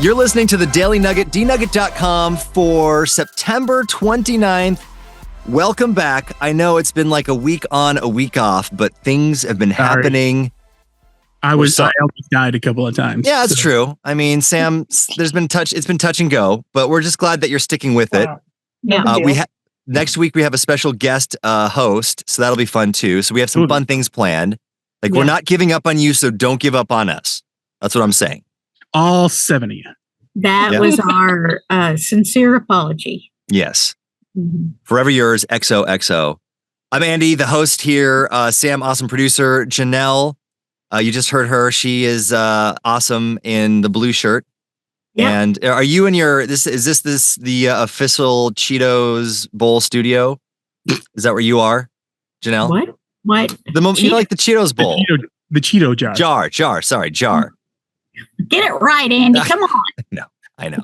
You're listening to the Daily Nugget, dnugget.com for September 29th. Welcome back. I know it's been like a week on, a week off, but things have been happening. I almost died a couple of times. Yeah, that's true. I mean, Sam, it's been touch and go, but we're just glad that you're sticking with it. Next week we have a special guest host, so that'll be fun too. So we have some fun things planned. Like we're not giving up on you, so don't give up on us. That's what I'm saying. All 7 of you. That was our sincere apology. Yes. Mm-hmm. Forever yours, XOXO. I'm Andy, the host here. Sam, awesome producer. Janelle, you just heard her. She is awesome in the blue shirt. Yep. And are you in your is this the official Cheetos Bowl studio? Is that where you are, Janelle? What? The moment you like the Cheetos Bowl. The Cheeto jar. Jar. Get it right, Andy. Come on. No, I know.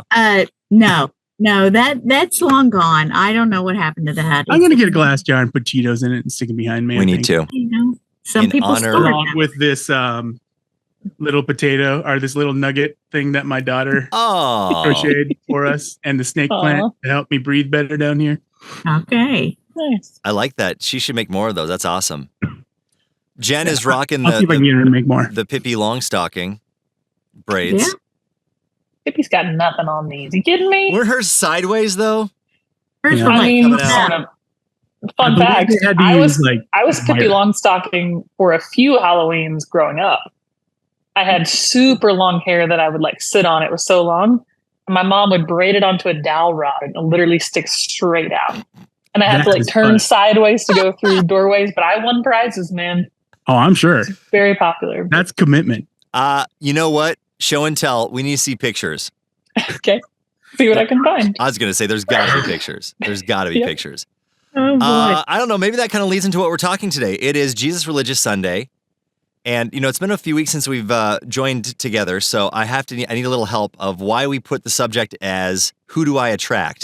No, that's long gone. I don't know what happened to that. I'm going to get a glass jar and put Cheetos in it and stick it behind me. We need to. You know, some people along with this little potato or this little nugget thing that my daughter crocheted for us, and the snake plant to help me breathe better down here. Okay. Nice. I like that. She should make more of those. That's awesome. Jenn is rocking I'll see if I can get her to make more. The Pippi Longstocking braids. Yeah. Pippi's got nothing on these. You kidding me? Weren't hers sideways though? Hers were fun fact. I was Pippi Longstocking for a few Halloweens growing up. I had super long hair that I would like sit on. It was so long. And my mom would braid it onto a dowel rod and it literally stick straight out. And I had to like turn sideways to go through doorways, but I won prizes, man. Oh, I'm sure. It's very popular. That's commitment. You know what? Show and tell. We need to see pictures. Okay. See what I can find. I was going to say there's got to be pictures. There's got to be pictures. Oh, boy. I don't know. Maybe that kind of leads into what we're talking today. It is Jesus Religious Sunday. And, you know, it's been a few weeks since we've joined together. So I need a little help of why we put the subject as who do I attract?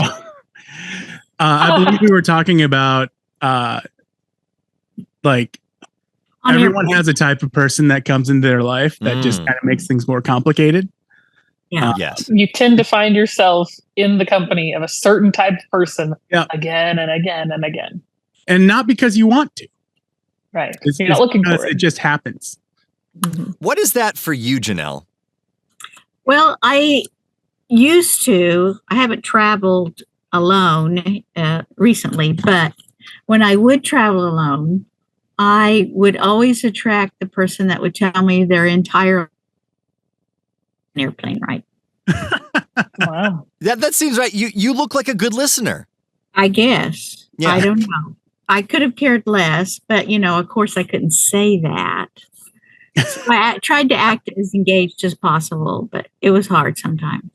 I believe we were talking about everyone has a type of person that comes into their life that just kind of makes things more complicated. Yeah. Yes. You tend to find yourself in the company of a certain type of person again and again and again. And not because you want to. Right. You're not looking for it. It just happens. Mm-hmm. What is that for you, Janelle? Well, I haven't traveled alone recently, but when I would travel alone, I would always attract the person that would tell me their entire airplane ride. Wow. That seems right. You look like a good listener. I guess. Yeah. I don't know. I could have cared less, but, you know, of course I couldn't say that. So I tried to act as engaged as possible, but it was hard sometimes.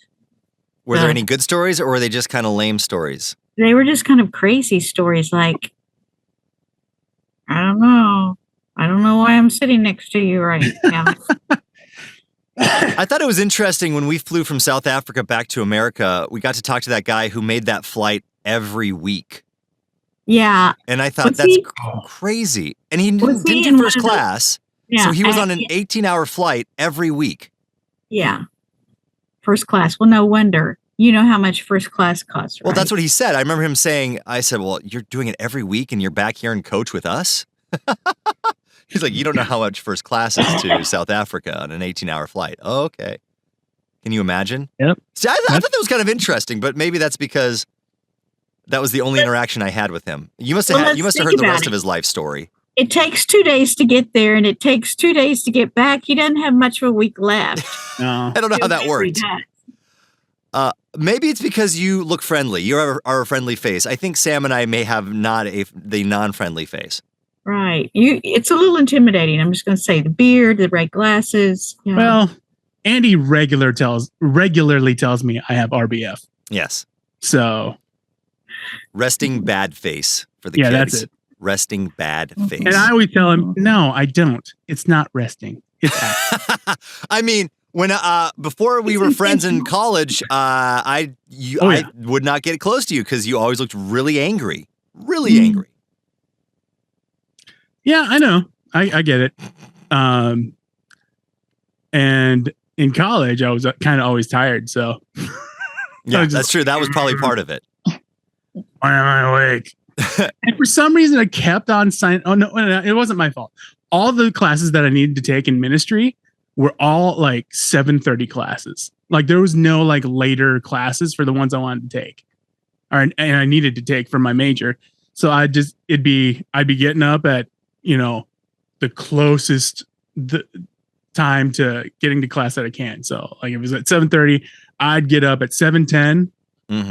Were there any good stories or were they just kind of lame stories? They were just kind of crazy stories like, I don't know why I'm sitting next to you right now. I thought it was interesting when we flew from South Africa back to America, we got to talk to that guy who made that flight every week. Yeah. And I thought that's crazy. And he didn't do first class. So he was on an 18-hour flight every week. Yeah. First class. Well, no wonder. You know how much first class costs, right? Well, that's what he said. I remember him saying, I said, well, you're doing it every week and you're back here in coach with us? He's like, you don't know how much first class is to South Africa on an 18-hour flight. Oh, okay. Can you imagine? Yep. See, I thought that was kind of interesting, but maybe that's because that was the only interaction I had with him. You must have heard the rest of his life story. It takes 2 days to get there, and it takes 2 days to get back. He doesn't have much of a week left. No. I don't know how that works. Maybe it's because you look friendly. You are a friendly face. I think Sam and I may have the non-friendly face. Right. It's a little intimidating. I'm just going to say the beard, the red glasses. You know. Well, Andy regularly tells me I have RBF. Yes. So. Resting bad face for the kids. Yeah, that's it. Resting bad face. And I always tell him, no, I don't. It's not resting. It's acting. I mean, when before we were friends in college, I would not get close to you because you always looked really angry. Really angry. Yeah, I know. I get it. And in college, I was kind of always tired. So yeah, that's true. That was probably part of it. Why am I awake? And for some reason, I kept on signing. Oh no, it wasn't my fault. All the classes that I needed to take in ministry were all like 7:30 classes. Like there was no like later classes for the ones I wanted to take, and I needed to take for my major. So I'd be getting up at the closest time to getting to class that I can. So like it was at 7:30, I'd get up at 7:10,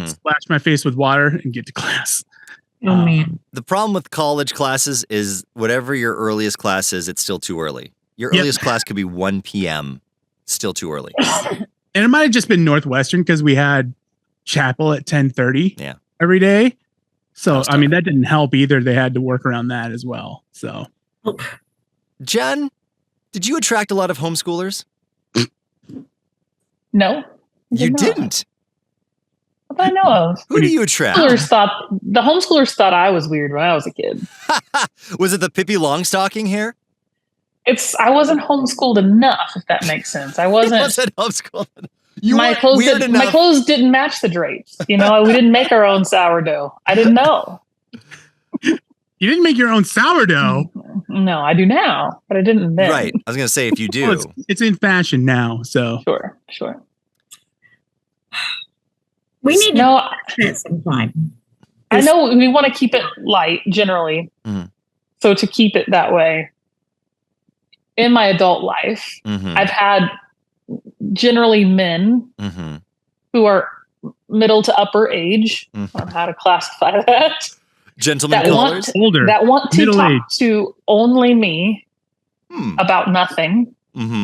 splash my face with water, and get to class. Oh man! The problem with college classes is whatever your earliest class is, it's still too early. Your earliest class could be 1 p.m. Still too early. And it might have just been Northwestern because we had chapel at 10:30 every day. So I mean that didn't help either. They had to work around that as well. So, Jen, did you attract a lot of homeschoolers? No, you didn't. What do I know of? Who do you attract? The homeschoolers thought I was weird when I was a kid. Was it the Pippi Longstocking hair? I wasn't homeschooled enough, if that makes sense. I wasn't homeschooled. My clothes didn't match the drapes. We didn't make our own sourdough. I didn't know. You didn't make your own sourdough? No, I do now, but I didn't then. Right. I was going to say, if you do. Well, it's in fashion now, so. Sure. We need to do that sometime. I know we want to keep it light, generally. So to keep it that way, in my adult life, I've had generally men who are middle to upper age. On how to classify that. Gentlemen callers? Older. That want to talk to only me about nothing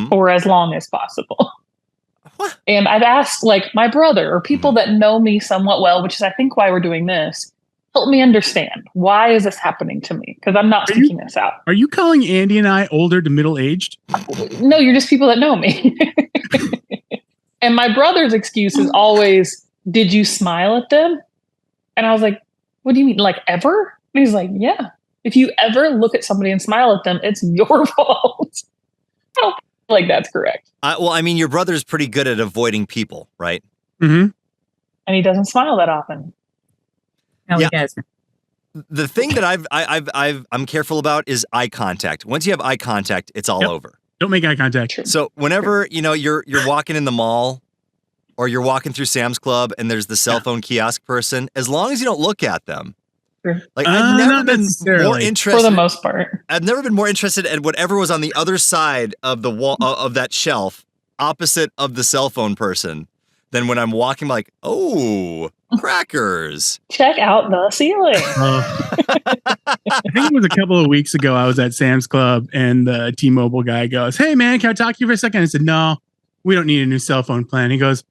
for as long as possible. What? And I've asked my brother or people that know me somewhat well, which is I think why we're doing this, help me understand. Why is this happening to me? Because I'm not speaking this out. Are you calling Andy and I older to middle-aged? No, you're just people that know me. And my brother's excuse is always, did you smile at them? And I was like, what do you mean? Like ever? And he's like, yeah. If you ever look at somebody and smile at them, it's your fault. I don't feel like that's correct. Well, I mean, your brother's pretty good at avoiding people, right? And he doesn't smile that often. No, he doesn't. The thing that I'm careful about is eye contact. Once you have eye contact, it's all over. Don't make eye contact. So whenever you're walking in the mall or you're walking through Sam's Club and there's the cell phone kiosk person, as long as you don't look at them. Like I've never been more interested. For the most part. I've never been more interested in whatever was on the other side of the wall of that shelf, opposite of the cell phone person, than when I'm walking like, oh, crackers. Check out the ceiling. I think it was a couple of weeks ago. I was at Sam's Club and the T-Mobile guy goes, "Hey man, can I talk to you for a second?" I said, "No, we don't need a new cell phone plan." He goes,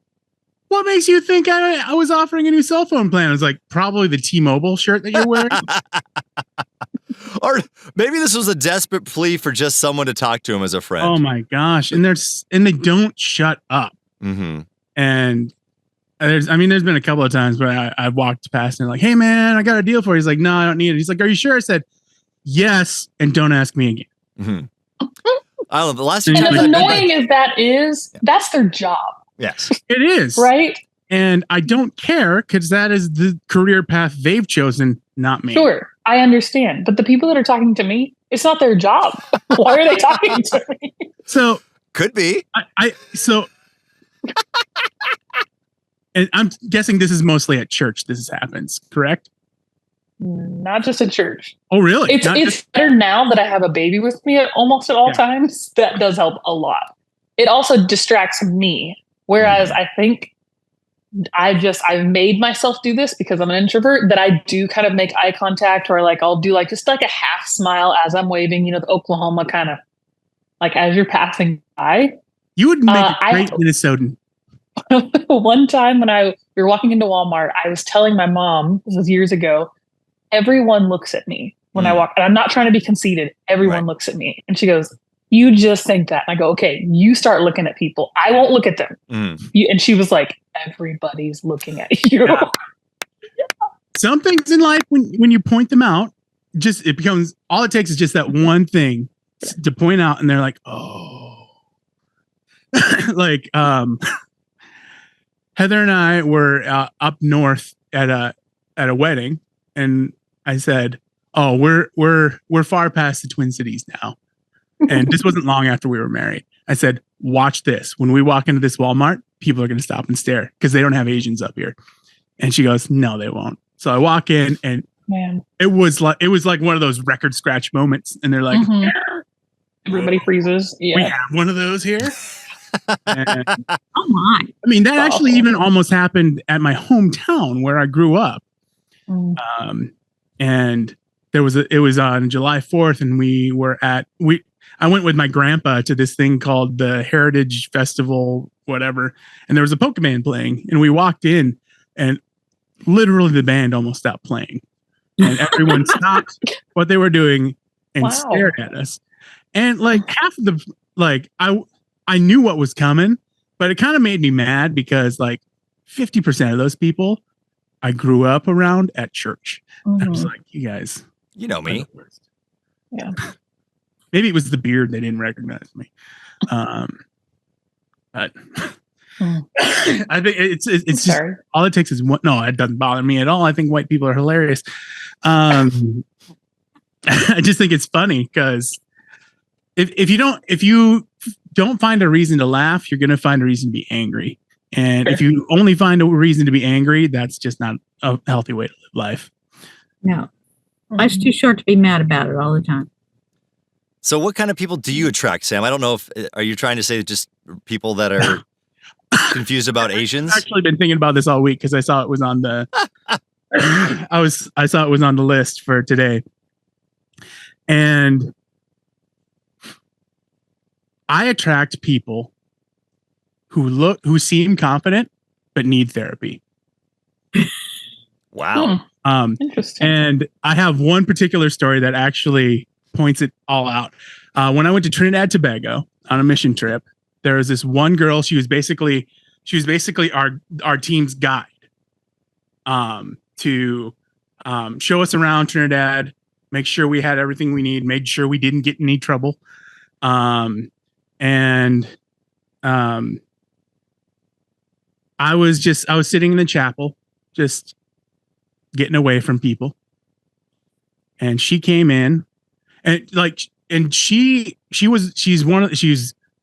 "What makes you think I was offering a new cell phone plan?" I was like, "Probably the T-Mobile shirt that you're wearing." Or maybe this was a desperate plea for just someone to talk to him as a friend. Oh my gosh. And they don't shut up. And there's been a couple of times where I walked past and like, "Hey man, I got a deal for you." He's like, "No, I don't need it." He's like, "Are you sure?" I said, "Yes. And don't ask me again." I love the last. And as annoying as that's their job. Yes, it is. Right. And I don't care because that is the career path they've chosen, not me. Sure. I understand. But the people that are talking to me, it's not their job. Why are they talking to me? So could be. And I'm guessing this is mostly at church. This happens, correct? Not just at church. Oh, really? It's better now that I have a baby with me almost at all times. That does help a lot. It also distracts me. Whereas I think I've made myself do this because I'm an introvert, that I do kind of make eye contact, or I'll do just a half smile as I'm waving, the Oklahoma kind of as you're passing by. You would make a great Minnesotan. One time when we were walking into Walmart, I was telling my mom, this was years ago, everyone looks at me when I walk, and I'm not trying to be conceited. Everyone looks at me. And she goes, "You just think that." And I go, "Okay, you start looking at people. I won't look at them." And she was like, "Everybody's looking at you." Yeah. Some things in life, when you point them out, it becomes, all it takes is just that one thing to point out, and they're like, "Oh." like Heather and I were up north at a wedding, and I said, "Oh, we're far past the Twin Cities now." And this wasn't long after we were married. I said, "Watch this. When we walk into this Walmart, people are going to stop and stare because they don't have Asians up here." And she goes, "No, they won't." So I walk in, and it was like one of those record scratch moments, and they're like, everybody freezes. Yeah, we have one of those here. And, oh my! I mean, that actually even almost happened at my hometown where I grew up. And it was on July 4th, and I went with my grandpa to this thing called the Heritage Festival, whatever, and there was a Pokemon playing, and we walked in, and literally the band almost stopped playing, and everyone stopped what they were doing and stared at us. And like half of the I knew what was coming, but it kind of made me mad because like 50% of those people I grew up around at church. I was like, you guys, you know me. Yeah. Maybe it was the beard. They didn't recognize me. But I think it's just all it takes is one. No, it doesn't bother me at all. I think white people are hilarious. I just think it's funny because if you don't find a reason to laugh, you're going to find a reason to be angry. And if you only find a reason to be angry, that's just not a healthy way to live life. No, life's too short to be mad about it all the time. So what kind of people do you attract, Sam? I don't know are you trying to say just people that are confused about Asians? I've actually been thinking about this all week because I saw it was on the I saw it was on the list for today. And I attract people who seem confident but need therapy. Wow. Interesting. And I have one particular story that actually points it all out. When I went to Trinidad Tobago on a mission trip, there was this one girl. She was basically our team's guide to show us around Trinidad, make sure we had everything we need, made sure we didn't get in any trouble. I was sitting in the chapel, just getting away from people. And she came in and she's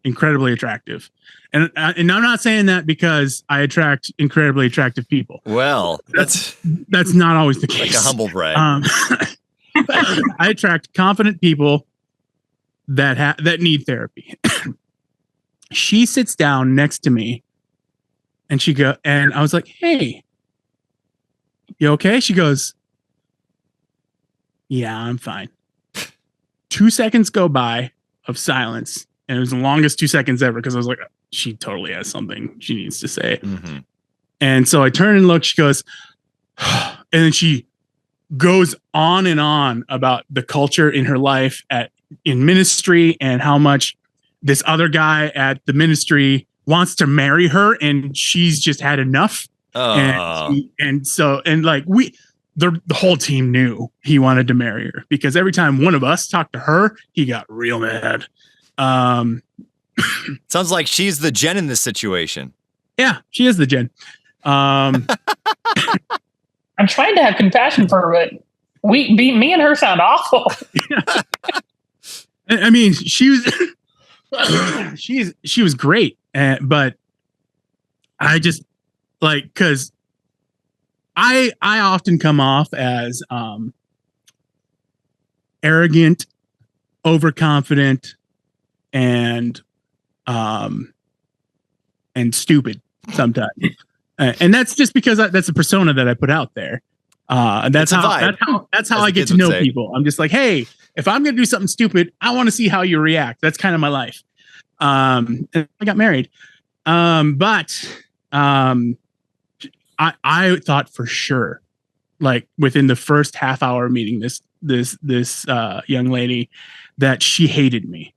incredibly attractive. And I'm not saying that because I attract incredibly attractive people. Well, that's not always the case. Like a humble brag. I attract confident people that need therapy. She sits down next to me, and and I was like, "Hey, you okay?" She goes, "Yeah, I'm fine." 2 seconds go by of silence, and it was the longest 2 seconds ever because I was like, she totally has something she needs to say. Mm-hmm. And so I turn and look. She goes, and then she goes on and on about the culture in her life in ministry and how much this other guy at the ministry wants to marry her, and she's just had enough. The whole team knew he wanted to marry her because every time one of us talked to her, he got real mad. Sounds like she's the Jenn in this situation. Yeah, she is the Jenn. I'm trying to have compassion for her, but me and her sound awful. I mean, she was great, but I just because I often come off as arrogant, overconfident, and stupid sometimes, and that's just because that's a persona that I put out there. That's how I get to know people. I'm just like, hey, if I'm going to do something stupid, I want to see how you react. That's kind of my life. And I got married. But I thought for sure, like within the first half hour of meeting this young lady, that she hated me.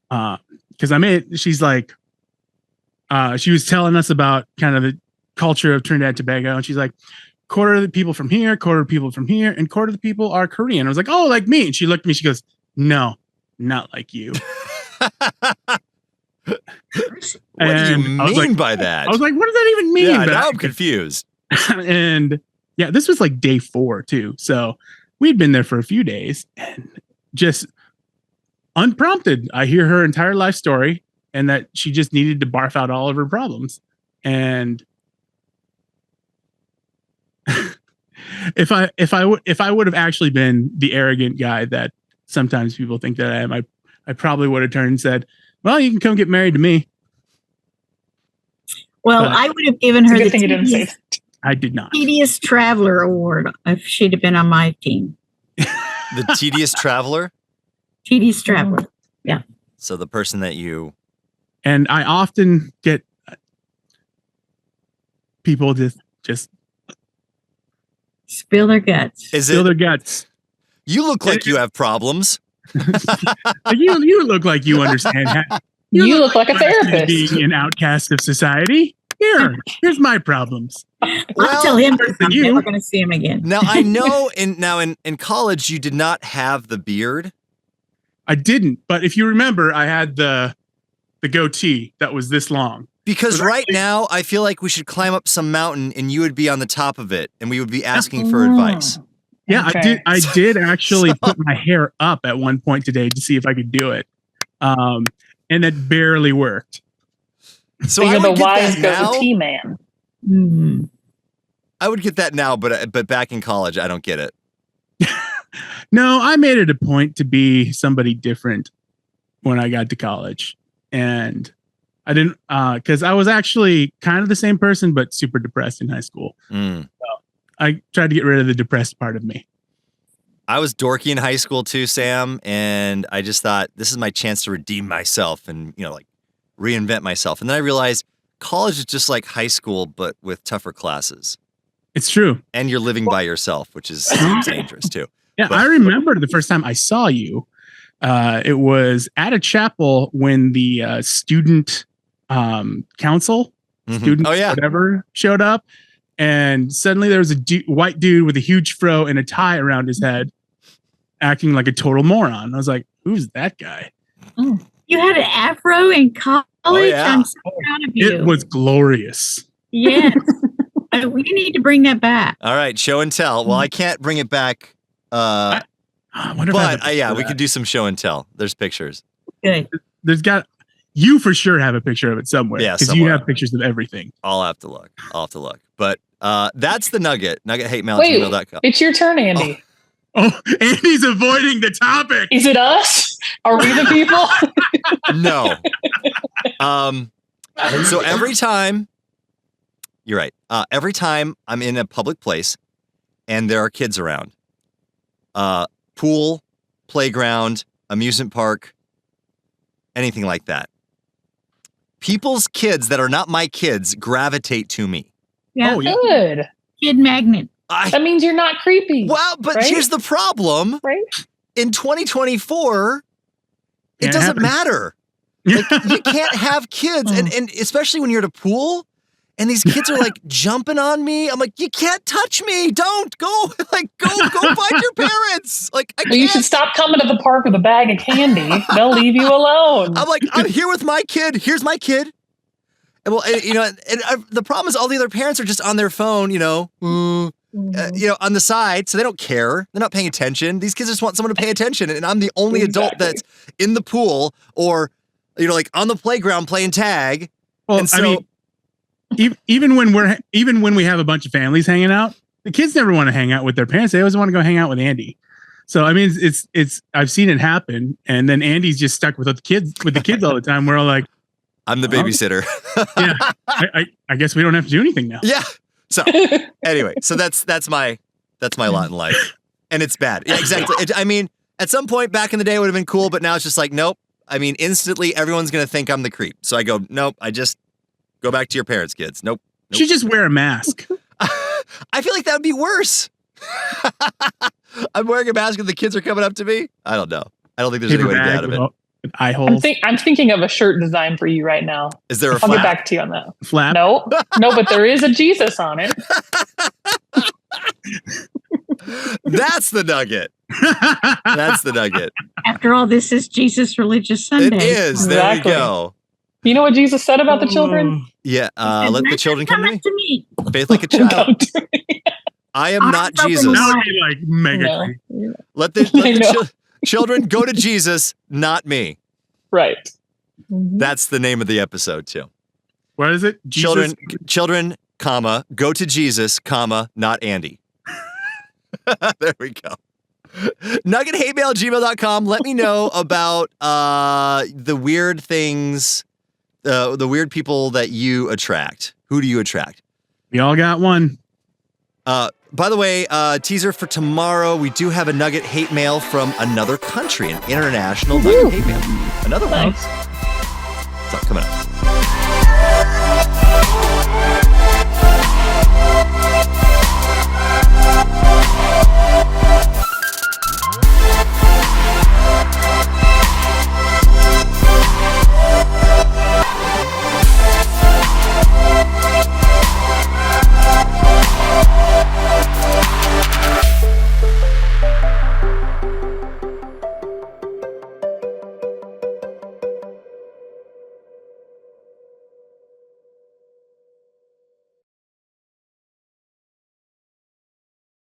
Because she's like, she was telling us about kind of the culture of Trinidad and Tobago, and she's like, quarter of the people from here, quarter of the people from here, and quarter of the people are Korean. I was like, oh, like me. And she looked at me, she goes, no, not like you. What do you mean by that? I was like, what does that even mean? Yeah, now I'm confused. And yeah, this was like day 4 too. So we'd been there for a few days and just unprompted, I hear her entire life story and that she just needed to barf out all of her problems. And if I would have actually been the arrogant guy that sometimes people think that I am, I probably would have turned and said, well, you can come get married to me. Well, I would have given her I did not. Tedious Traveler Award if she'd have been on my team. The Tedious Traveler? Tedious Traveler. Yeah. So the person that you... And I often get people just spill their guts. Spill their guts. You look like you have problems. you look like you understand. You look like a therapist. Being an outcast of society. Here's my problems. I'll tell him I'm never going to see him again. Now I know in college you did not have the beard. I didn't, but if you remember, I had the goatee that was this long. Because right now I feel like we should climb up some mountain and you would be on the top of it and we would be asking for advice. Yeah, okay. I did actually put my hair up at one point today to see if I could do it. And it barely worked. So you're the wise goatee man. Mm-hmm. I would get that now, but back in college, I don't get it. No, I made it a point to be somebody different when I got to college. And I didn't, because I was actually kind of the same person, but super depressed in high school. So I tried to get rid of the depressed part of me. I was dorky in high school too, Sam. And I just thought this is my chance to redeem myself and, like reinvent myself. And then I realized college is just like high school, but with tougher classes. It's true. And you're living by yourself, which is dangerous too. Yeah, I remember the first time I saw you. It was at a chapel when the student council, students, whatever, showed up. And suddenly there was a white dude with a huge fro and a tie around his head acting like a total moron. I was like, who's that guy? You had an afro in college? Oh, yeah. I'm so proud of you. It was glorious. Yes. We need to bring that back. All right, show and tell. Well, I can't bring it back. But we could do some show and tell. There's pictures. Good. You for sure have a picture of it somewhere. Yeah, because you have pictures of everything. I'll have to look. But that's the Nugget. NuggetHateMail@gmail.com. It's your turn, Andy. Oh, Andy's avoiding the topic. Is it us? Are we the people? No. So every time, you're right. Every time I'm in a public place and there are kids around, pool, playground, amusement park, anything like that, people's kids that are not my kids gravitate to me. Yeah. Good. Kid magnet. That means you're not creepy. Well, but here's the problem. Right? In 2024, it doesn't matter. Like, you can't have kids, and especially when you're at a pool, and these kids are like jumping on me. I'm like, you can't touch me. Don't go. Like, go find your parents. Like, I can't. You should stop coming to the park with a bag of candy. They'll leave you alone. I'm like, I'm here with my kid. Here's my kid. And the problem is all the other parents are just on their phone, on the side, so they don't care. They're not paying attention. These kids just want someone to pay attention, and I'm the only adult that's in the pool or, like on the playground playing tag. Well, and so, even when we have a bunch of families hanging out, the kids never want to hang out with their parents. They always want to go hang out with Andy. So I mean, it's I've seen it happen, and then Andy's just stuck with the kids all the time. We're all like, I'm the babysitter. Yeah, I guess we don't have to do anything now. Yeah. So anyway, that's my lot in life, and it's bad. Yeah, exactly. At some point back in the day it would have been cool, but now it's just like, nope. I mean, instantly everyone's gonna think I'm the creep. So I go, nope. I just go back to your parents' kids. Nope. You just wear a mask. I feel like that would be worse. I'm wearing a mask and the kids are coming up to me. I don't know. I don't think there's any way to get out of it. Eye holes. I'm thinking of a shirt design for you right now. Is there a flap? I'll get back to you on that. Flap? No, but there is a Jesus on it. That's the Nugget. That's the Nugget. After all, this is Jesus Religious Sunday. It is. There we go. You know what Jesus said about the children? Yeah, let the children come to me. Faith like a Come child. to me. I am not Jesus. That would be like mega creepy. Let the children go to Jesus, not me. Right. That's the name of the episode too. What is it? Children, comma, go to Jesus, comma, not Andy. There we go. NuggetHateMail@gmail.com. Let me know about the weird things, the weird people that you attract. Who do you attract? We all got one. By the way, teaser for tomorrow, we do have a Nugget hate mail from another country, an international Nugget hate mail. Another one. Nice. So coming up.